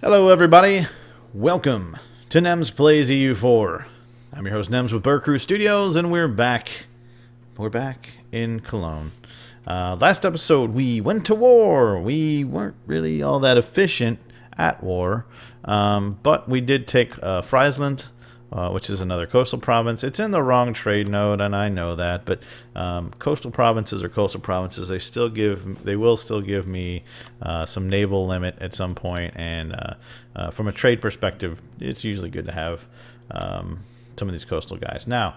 Hello everybody, welcome to Nemes Plays EU4. I'm your host Nemes with BerCrew Studios, and we're back in Cologne. Last episode we went to war. We weren't really all that efficient at war, but we did take Friesland, which is another coastal province. It's in the wrong trade node, and I know that, but coastal provinces are coastal provinces. They will still give me some naval limit at some point, and from a trade perspective, it's usually good to have some of these coastal guys. Now,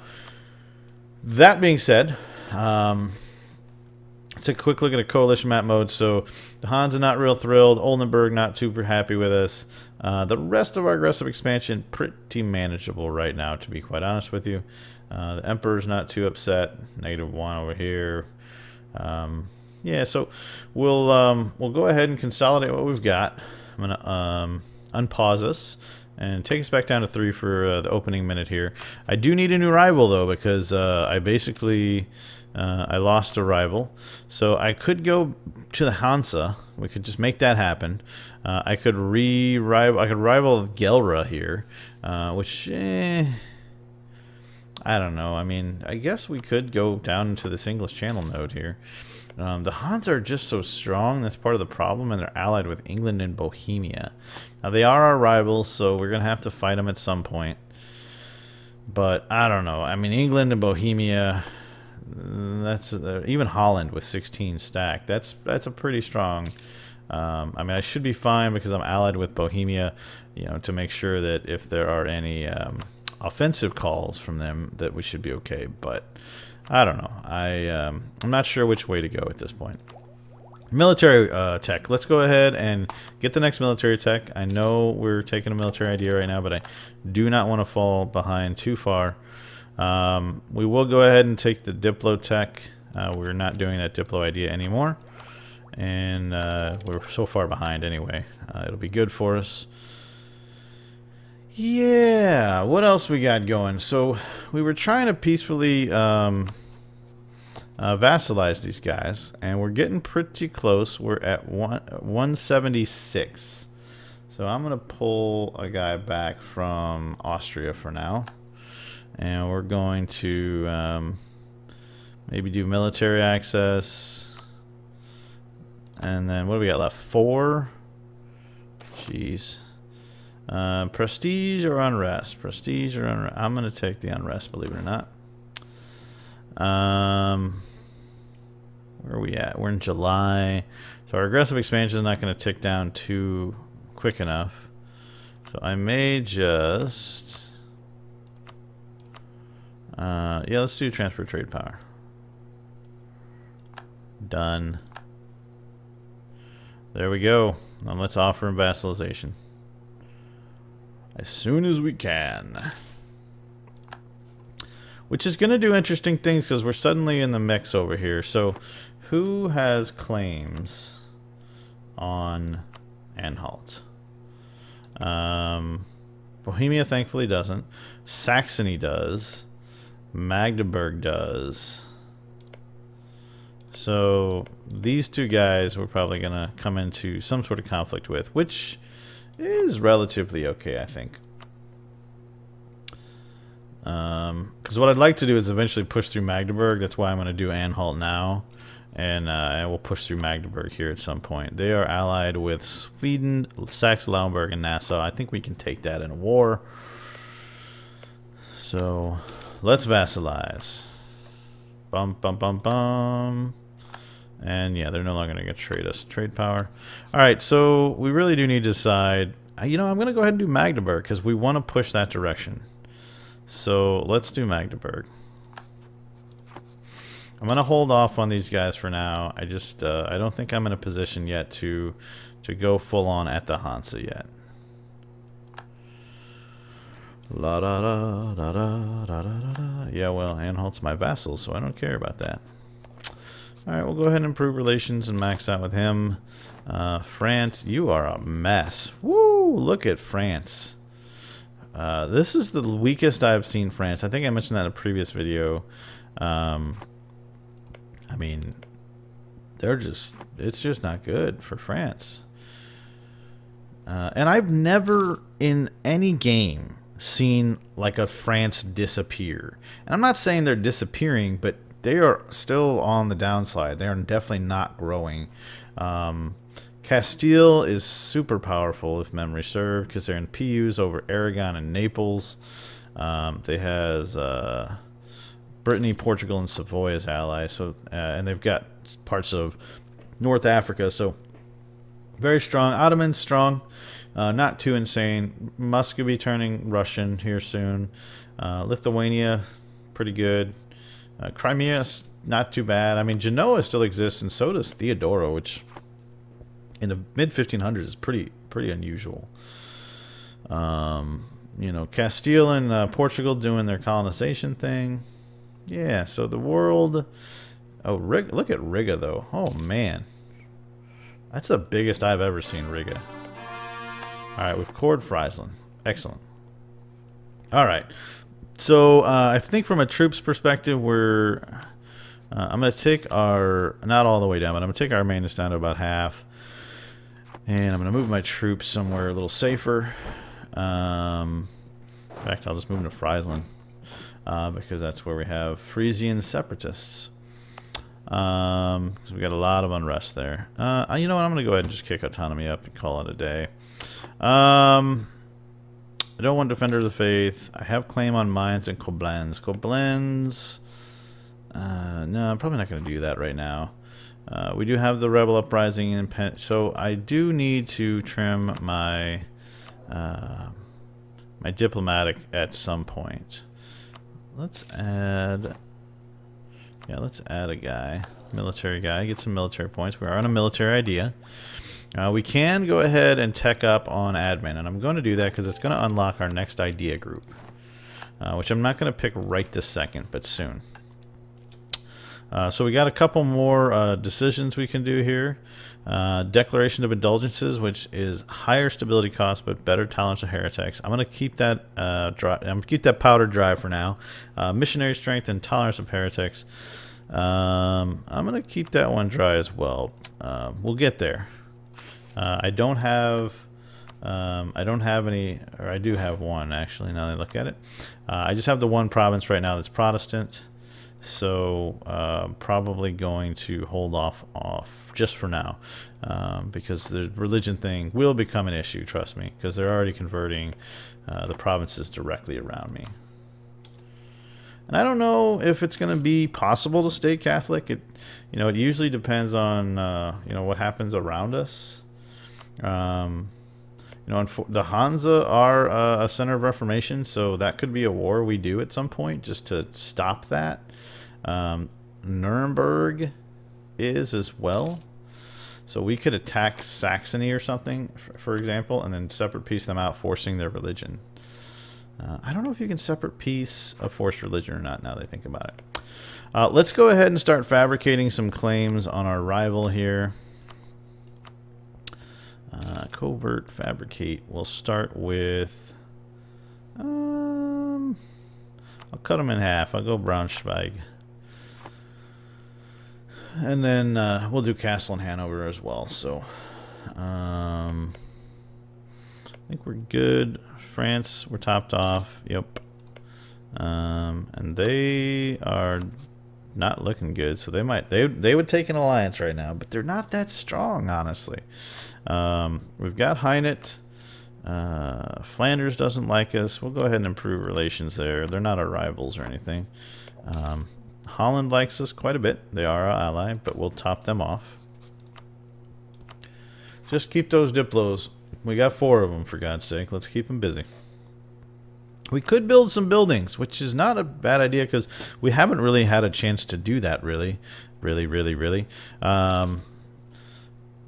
that being said, let's take a quick look at a coalition map mode. So the Hans are not real thrilled. Oldenburg not super happy with us. The rest of our aggressive expansion pretty manageable right now, to be quite honest with you. The Emperor's not too upset. -1 over here. Yeah, so we'll go ahead and consolidate what we've got. I'm gonna unpause us and take us back down to 3 for the opening minute here. I do need a new rival though, because I basically I lost a rival, so I could go to the Hansa. We could just make that happen. I could rival Gelra here, which I don't know. I mean, I guess we could go down into this English Channel node here. The Hansa are just so strong. That's part of the problem, and they're allied with England and Bohemia. Now they are our rivals, so we're gonna have to fight them at some point. But I don't know. I mean, England and Bohemia. That's even Holland with 16 stacked. That's a pretty strong. I mean, I should be fine because I'm allied with Bohemia, you know, to make sure that if there are any offensive calls from them, that we should be okay. But I don't know. I'm not sure which way to go at this point. Military tech. Let's go ahead and get the next military tech. I know we're taking a military idea right now, but I do not want to fall behind too far. We will go ahead and take the Diplo tech. We're not doing that Diplo idea anymore, and we're so far behind anyway. It'll be good for us. Yeah, what else we got going? So we were trying to peacefully vassalize these guys, and we're getting pretty close. We're at 176. So I'm gonna pull a guy back from Austria for now. And we're going to maybe do military access. And then what do we got left? 4? Jeez. Prestige or unrest? Prestige or unrest? I'm going to take the unrest, believe it or not. Where are we at? We're in July. So our aggressive expansion is not going to tick down too quick enough. So I may just... yeah, let's do transfer trade power. Done. There we go. Now let's offer him vassalization as soon as we can. Which is going to do interesting things because we're suddenly in the mix over here. So, who has claims on Anhalt? Bohemia thankfully doesn't. Saxony does. Magdeburg does. So these two guys we're probably gonna come into some sort of conflict with, which is relatively okay, I think. Because what I'd like to do is eventually push through Magdeburg. That's why I'm gonna do Anhalt now, and we'll push through Magdeburg here at some point. They are allied with Sweden, Saxe-Lauenburg, and Nassau. I think we can take that in a war. So let's vassalize. Bum, bum, bum, bum. And yeah, they're no longer going to trade us trade power. Alright, so we really do need to decide. You know, I'm going to go ahead and do Magdeburg because we want to push that direction. So let's do Magdeburg. I'm going to hold off on these guys for now. I just, I don't think I'm in a position yet to go full on at the Hansa yet. La da da da da da da da. Yeah, well, Anhalt's my vassal, so I don't care about that. Alright, we'll go ahead and improve relations and max out with him. France, you are a mess. Woo! Look at France. This is the weakest I've seen France. I think I mentioned that in a previous video. I mean, it's just not good for France. And I've never in any game seen like a France disappear. And I'm not saying they're disappearing, but they are still on the downside. They are definitely not growing. Castile is super powerful if memory serves, because they're in PUs over Aragon and Naples. They has Brittany, Portugal, and Savoy as allies. So and they've got parts of North Africa. So very strong. Ottomans strong. Not too insane. Muscovy turning Russian here soon. Lithuania, pretty good. Crimea, not too bad. I mean, Genoa still exists, and so does Theodora, which in the mid-1500s is pretty unusual. You know, Castile and Portugal doing their colonization thing. Yeah, so the world... Oh, look at Riga, though. Oh, man. That's the biggest I've ever seen Riga. Alright, we've cored Friesland. Excellent. Alright. So, I think from a troops perspective, we're... I'm going to take our... Not all the way down, but I'm going to take our maintenance down to about half. And I'm going to move my troops somewhere a little safer. In fact, I'll just move them to Friesland. Because that's where we have Frisian separatists. So we got a lot of unrest there. You know what? I'm going to go ahead and just kick autonomy up and call it a day. I don't want Defender of the Faith. I have claim on mines and Koblenz. Koblenz... no, I'm probably not going to do that right now. We do have the Rebel Uprising in so I do need to trim my my diplomatic at some point. Let's add... Yeah, let's add a guy. Military guy. Get some military points. We are on a military idea. We can go ahead and tech up on admin, and I'm going to do that because it's going to unlock our next idea group, which I'm not going to pick right this second, but soon. So we got a couple more decisions we can do here. Declaration of Indulgences, which is higher stability cost but better tolerance of heretics. I'm going to keep that dry. I'm going to keep that powder dry for now. Missionary strength and tolerance of heretics. I'm going to keep that one dry as well. We'll get there. I don't have any, or I do have one actually. Now that I look at it, I just have the one province right now that's Protestant. So probably going to hold off just for now, because the religion thing will become an issue, trust me, because they're already converting the provinces directly around me. And I don't know if it's going to be possible to stay Catholic. It usually depends on what happens around us. The Hansa are a center of Reformation, so that could be a war we do at some point just to stop that. Nuremberg is as well, so we could attack Saxony or something, for example, and then separate piece them out, forcing their religion. I don't know if you can separate piece a forced religion or not now that I think about it. Let's go ahead and start fabricating some claims on our rival here. Covert fabricate. We'll start with I'll cut them in half. I'll go Braunschweig. And then we'll do Castle and Hanover as well. So I think we're good. France, we're topped off. Yep. And they are not looking good. So they would take an alliance right now, but they're not that strong, honestly. We've got Heinet. Flanders doesn't like us. We'll go ahead and improve relations there. They're not our rivals or anything. Holland likes us quite a bit. They are our ally, but we'll top them off. Just keep those Diplos. We got 4 of them, for God's sake. Let's keep them busy. We could build some buildings, which is not a bad idea because we haven't really had a chance to do that, really.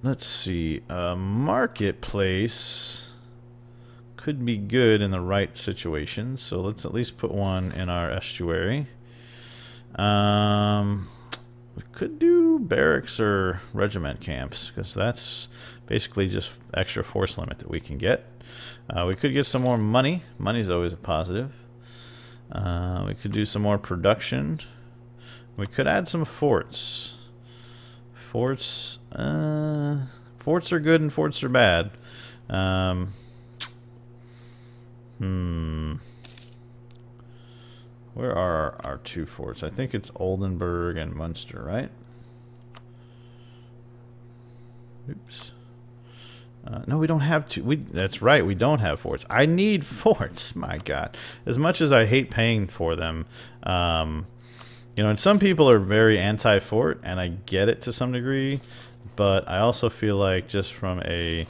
Let's see. Marketplace could be good in the right situation, so let's at least put one in our estuary. We could do barracks or regiment camps, because that's basically just extra force limit that we can get. We could get some more money. Money's always a positive. We could do some more production. We could add some forts. Forts are good and forts are bad. Where are our two forts? I think it's Oldenburg and Munster, right? Oops. No, we don't have two. That's right, we don't have forts. I need forts, my God. As much as I hate paying for them, you know, and some people are very anti-fort, and I get it to some degree, but I also feel like just from a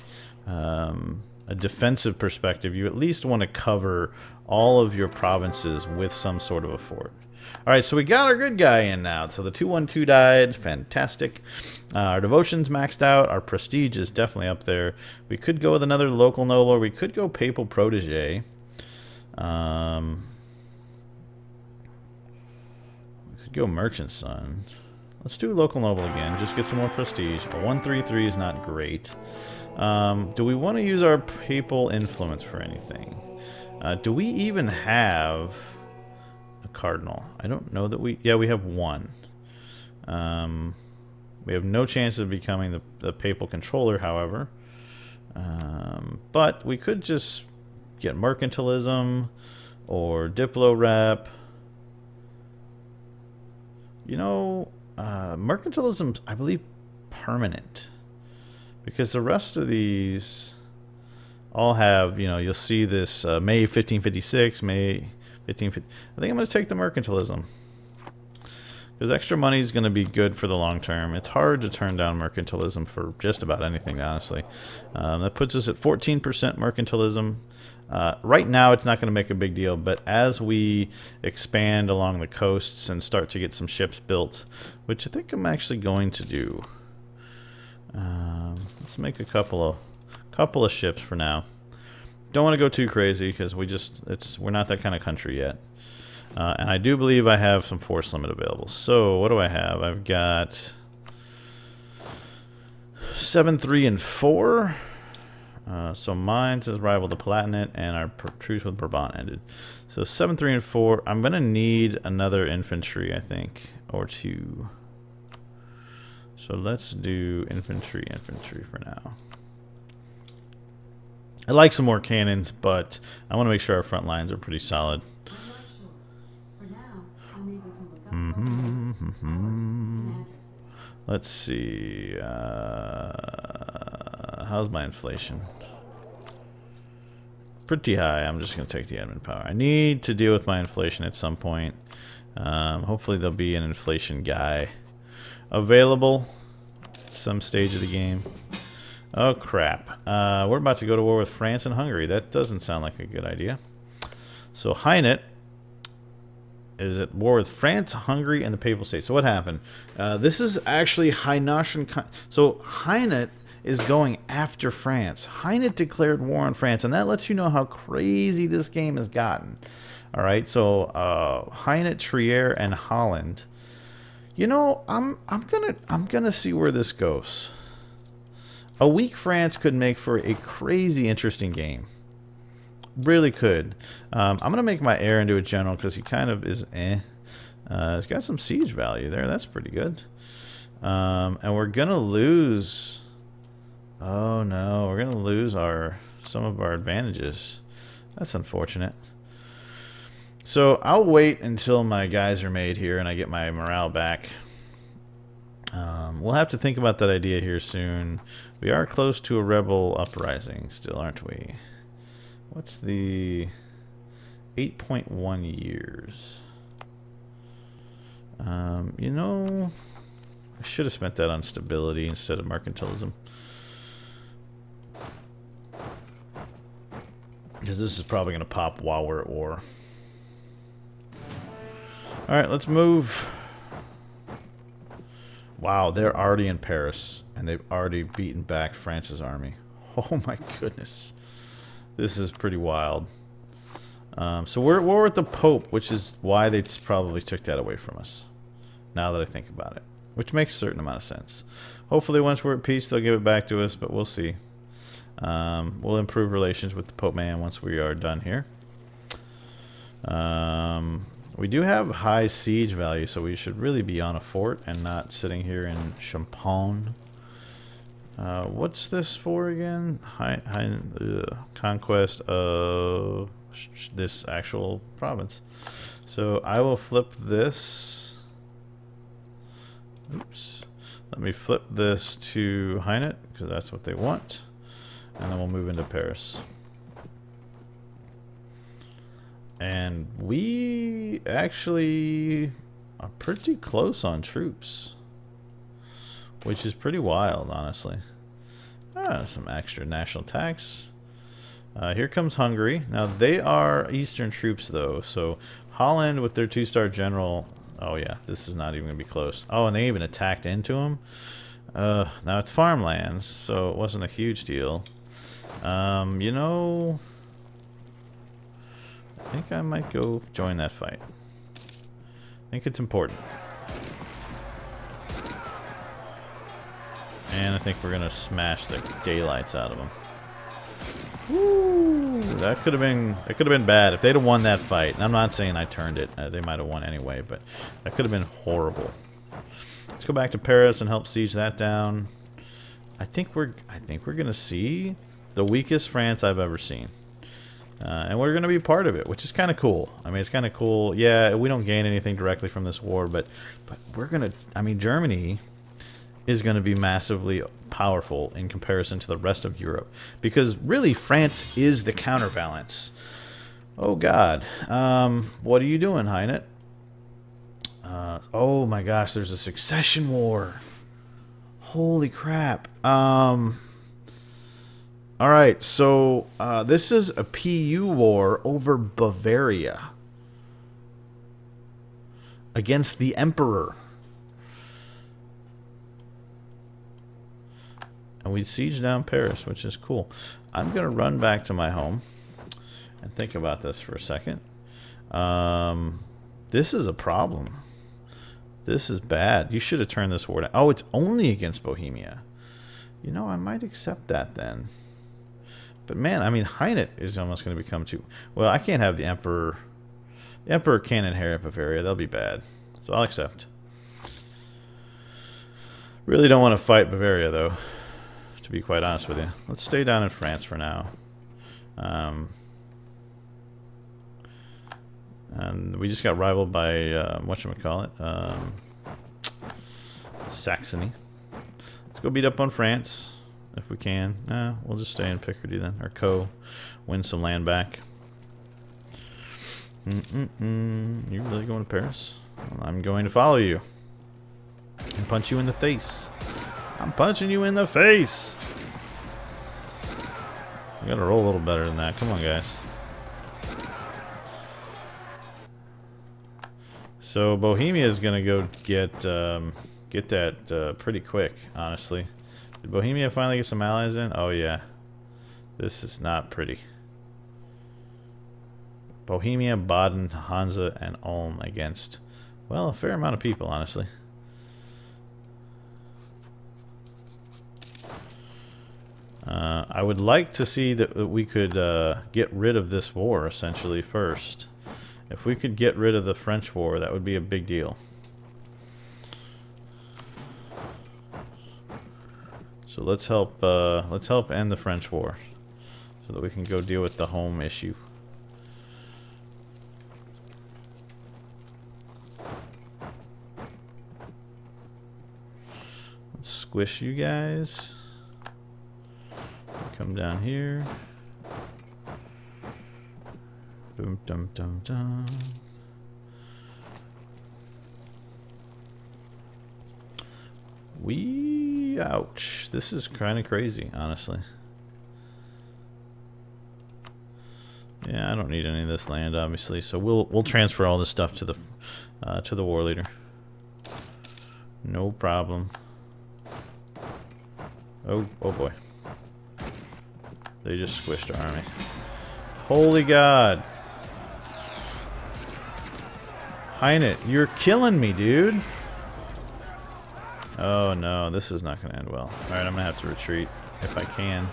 defensive perspective, you at least want to cover all of your provinces with some sort of a fort. Alright, so we got our good guy in now. So the 212 died. Fantastic. Our devotion's maxed out. Our prestige is definitely up there. We could go with another local noble, or we could go papal protege. We could go merchant son. Let's do local noble again. Just get some more prestige. A 133 is not great. Do we want to use our papal influence for anything? Do we even have a cardinal? I don't know that we... Yeah, we have one. We have no chance of becoming the papal controller, however. But we could just get mercantilism or diplo rep. You know, mercantilism's, I believe, permanent. Because the rest of these all have, you know, you'll see this May 1556, May 1550. I think I'm going to take the mercantilism. Because extra money is going to be good for the long term. It's hard to turn down mercantilism for just about anything, honestly. That puts us at 14% mercantilism. Right now, it's not going to make a big deal, but as we expand along the coasts and start to get some ships built, which I think I'm actually going to do. Let's make a couple of ships for now. Don't want to go too crazy because we're not that kind of country yet. And I do believe I have some force limit available. So what do I have? I've got 7, 3, and 4. So mine says rival the Palatinate, and our truce with Brabant ended. So 7, 3, and 4. I'm gonna need another infantry, I think, or two. So let's do infantry for now. I like some more cannons, but I want to make sure our front lines are pretty solid. Let's see. How's my inflation? Pretty high. I'm just going to take the admin power. I need to deal with my inflation at some point. Hopefully there'll be an inflation guy available at some stage of the game. Oh crap. We're about to go to war with France and Hungary. That doesn't sound like a good idea. So Heinet is at war with France, Hungary, and the Papal States. So what happened? This is actually Hainatian. So Heinet is going after France. Heinet declared war on France, and that lets you know how crazy this game has gotten. All right, so Heinet, Trier, and Holland. You know, I'm gonna see where this goes. A weak France could make for a crazy interesting game. Really could. I'm going to make my heir into a general because he kind of is he's got some siege value there. That's pretty good. And we're going to lose... Oh no, we're going to lose some of our advantages. That's unfortunate. So I'll wait until my guys are made here and I get my morale back. We'll have to think about that idea here soon. We are close to a rebel uprising still, aren't we? What's the 8.1 years? You know, I should have spent that on stability instead of mercantilism. Because this is probably going to pop while we're at war. Alright, let's move. Wow, they're already in Paris, and they've already beaten back France's army. Oh my goodness. This is pretty wild. So we're at the Pope, which is why they probably took that away from us. Now that I think about it. Which makes a certain amount of sense. Hopefully once we're at peace, they'll give it back to us, but we'll see. We'll improve relations with the Pope man once we are done here. We do have high siege value, so we should really be on a fort and not sitting here in Champagne. What's this for again? Conquest of this actual province. So I will flip this. Oops. Let me flip this to Heinet, because that's what they want. And then we'll move into Paris. And we actually are pretty close on troops, which is pretty wild, honestly. Some extra national tax. Here comes Hungary. Now, they are Eastern troops, though. So, Holland with their 2-star general. Oh, yeah, this is not even going to be close. Oh, and they even attacked into them. Now, it's farmlands, so it wasn't a huge deal. You know, I think I might go join that fight. I think it's important. And I think we're gonna smash the daylights out of them. Woo! That could have been bad if they'd have won that fight. And I'm not saying I turned it. They might have won anyway, but that could have been horrible. Let's go back to Paris and help siege that down. I think we're gonna see the weakest France I've ever seen. And we're going to be part of it, which is kind of cool. I mean, it's kind of cool. Yeah, we don't gain anything directly from this war, but we're going to... I mean, Germany is going to be massively powerful in comparison to the rest of Europe. Because, really, France is the counterbalance. Oh, God. What are you doing, Heinet? Oh, my gosh, there's a succession war. Holy crap. Alright, so this is a PU war over Bavaria against the Emperor. And we siege down Paris, which is cool. I'm going to run back to my home and think about this for a second. This is a problem. This is bad. You should have turned this war down. Oh, it's only against Bohemia. You know, I might accept that then. But man, I mean, Heinet is almost going to become too... Well, I can't have the Emperor... The Emperor can't inherit Bavaria. That'll be bad. So I'll accept. Really don't want to fight Bavaria, though, to be quite honest with you. Let's stay down in France for now. And we just got rivaled by, whatchamacallit? Saxony. Let's go beat up on France. If we can. We'll just stay in Picardy then. Or win some land back. You really going to Paris? Well, I'm going to follow you. And punch you in the face. I'm punching you in the face! We gotta roll a little better than that. Come on, guys. So Bohemia is gonna go get that pretty quick, honestly. Did Bohemia finally get some allies in? Oh yeah. This is not pretty. Bohemia, Baden, Hansa, and Ulm against, well, a fair amount of people, honestly. I would like to see that we could get rid of this war, essentially, first. If we could get rid of the French war, that would be a big deal. So let's help end the French war, so that we can go deal with the home issue. Let's squish you guys. Come down here. Dum dum dum dum. Ouch. This is kind of crazy, honestly. Yeah, I don't need any of this land, obviously. So we'll transfer all this stuff to the war leader. No problem. Oh boy. They just squished our army. Holy God. Heinet, you're killing me, dude. Oh no, this is not going to end well. Alright, I'm going to have to retreat if I can.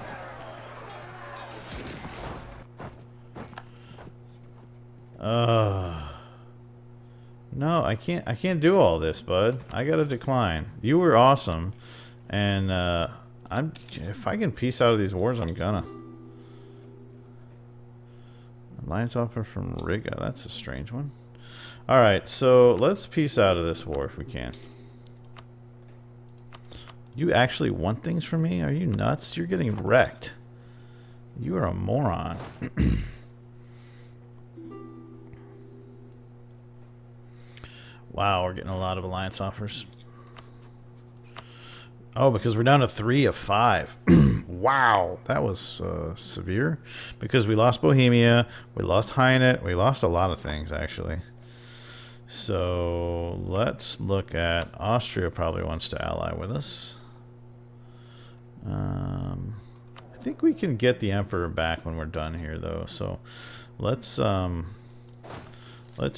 No, I can't do all this, bud. I got to decline. You were awesome. And If I can peace out of these wars, I'm gonna. Alliance offer from Riga. That's a strange one. Alright, so let's peace out of this war if we can. You actually want things from me? Are you nuts? You're getting wrecked. You are a moron. Wow, we're getting a lot of alliance offers. Oh, because we're down to 3 of 5. Wow, that was severe. Because we lost Bohemia, we lost Hainaut, we lost a lot of things, actually. So, let's look at... Austria probably wants to ally with us. I think we can get the Emperor back when we're done here, though. So, let's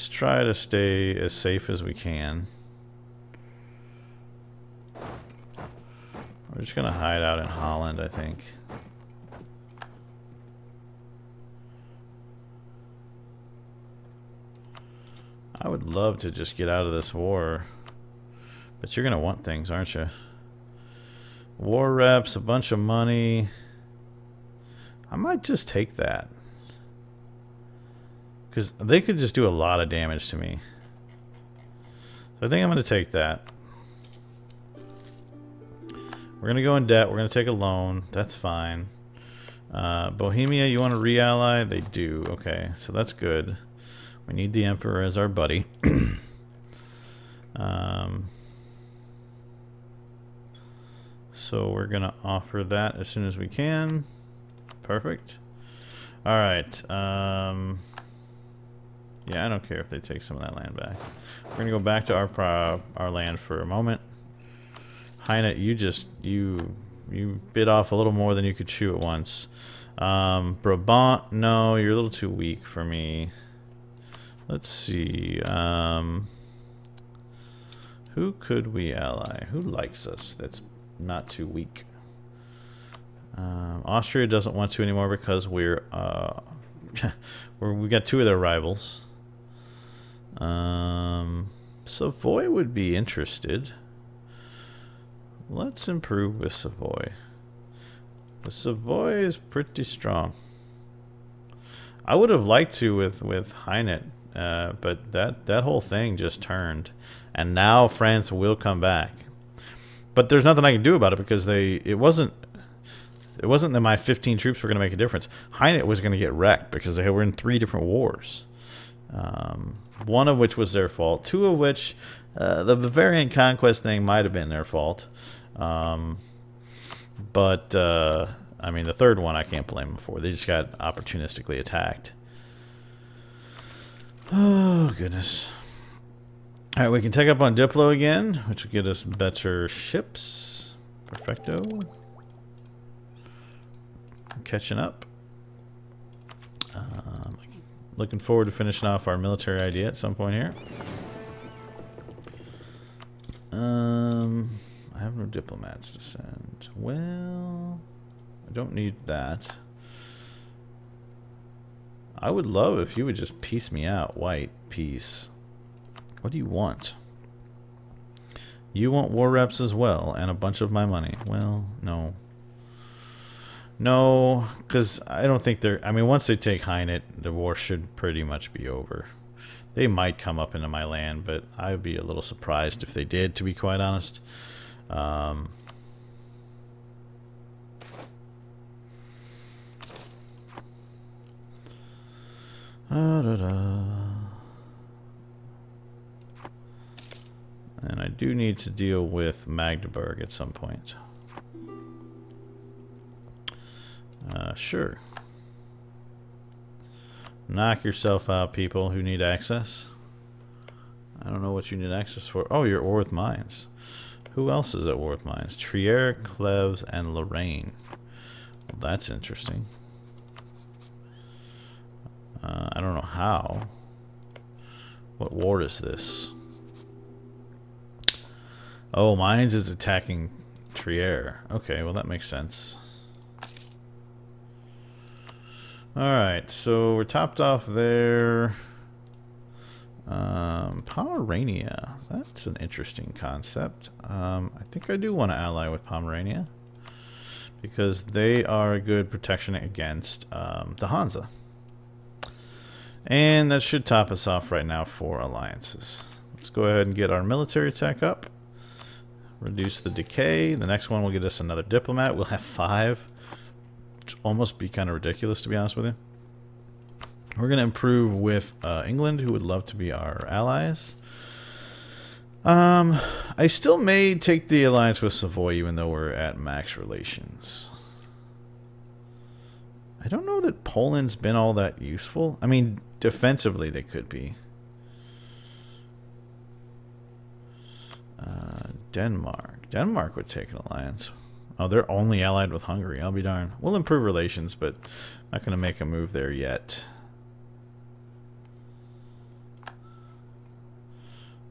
try to stay as safe as we can. We're just going to hide out in Holland, I think. I would love to just get out of this war. But you're going to want things, aren't you? War reps, a bunch of money. I might just take that. Because they could just do a lot of damage to me. So I think I'm going to take that. We're going to go in debt. We're going to take a loan. That's fine. Bohemia, you want to re-ally? They do. Okay, so that's good. We need the Emperor as our buddy. So we're going to offer that as soon as we can. Perfect. Alright. Yeah, I don't care if they take some of that land back. We're going to go back to our land for a moment. Hainaut, you bit off a little more than you could chew at once. Brabant, no, you're a little too weak for me. Let's see. Who could we ally? Who likes us that's not too weak? Austria doesn't want to anymore because we're we got 2 of their rivals. Savoy would be interested. Let's improve with Savoy. The Savoy is pretty strong. I would have liked to with Hainaut, but that whole thing just turned, and now France will come back. But there's nothing I can do about it because it wasn't that my 15 troops were going to make a difference. Hainaut was going to get wrecked because they were in 3 different wars. One of which was their fault. 2 of which, the Bavarian conquest thing might have been their fault. But I mean, the 3rd one I can't blame them for. They just got opportunistically attacked. Oh, goodness. Alright, we can take up on Diplo again, which will get us better ships. Perfecto. Catching up. Looking forward to finishing off our military idea at some point here. I have no diplomats to send. Well, I don't need that. I would love if you would just peace me out. White, peace. What do you want? You want war reps as well, and a bunch of my money. Well, no. No, because I don't think they're... I mean, once they take Hainaut, the war should pretty much be over. They might come up into my land, but I'd be a little surprised if they did, to be quite honest. And I do need to deal with Magdeburg at some point. Sure. Knock yourself out, people who need access. I don't know what you need access for. Oh, you're at war with mines. Who else is at war with mines? Trier, Cleves, and Lorraine. Well, that's interesting. I don't know how. What war is this? Oh, mines is attacking Trier. Okay, well that makes sense. Alright, so we're topped off there. Pomerania. That's an interesting concept. I think I do want to ally with Pomerania. because they are a good protection against the Hansa. And that should top us off right now for alliances. Let's go ahead and get our military tech up. Reduce the decay. The next one will get us another diplomat. We'll have 5. Which will almost be kind of ridiculous, to be honest with you. We're going to improve with England, who would love to be our allies. I still may take the alliance with Savoy, even though we're at max relations. I don't know that Poland's been all that useful. I mean, defensively they could be. Denmark. Denmark would take an alliance. Oh, they're only allied with Hungary. I'll be darned. We'll improve relations, but not going to make a move there yet.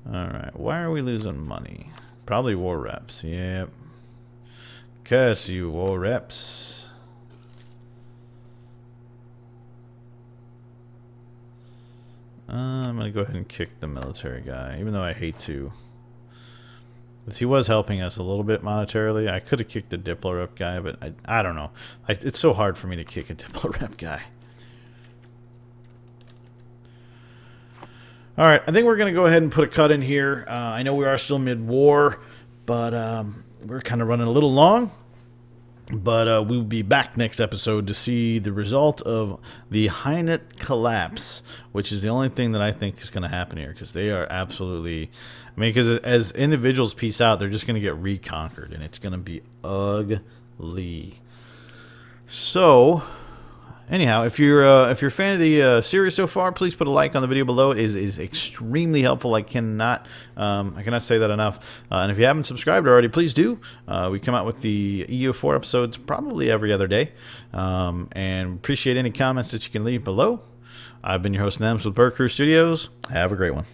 Alright, why are we losing money? Probably war reps, yep. Curse you, war reps. I'm gonna go ahead and kick the military guy, even though I hate to. Because he was helping us a little bit monetarily. I could have kicked the Diplo rep guy, but I don't know. It's so hard for me to kick a Diplo rep guy. Alright, I think we're going to go ahead and put a cut in here. I know we are still mid-war, but we're kind of running a little long. But we'll be back next episode to see the result of the Hainet collapse, which is the only thing that I think is going to happen here, because they are absolutely... I mean, because as individuals peace out, they're just going to get reconquered, and it's going to be ugly. So... anyhow, if you're a fan of the series so far, please put a like on the video below. It is extremely helpful. I cannot say that enough. And if you haven't subscribed already, please do. We come out with the EU4 episodes probably every other day. And appreciate any comments that you can leave below. I've been your host, Nemes with BerCrew Studios. Have a great one.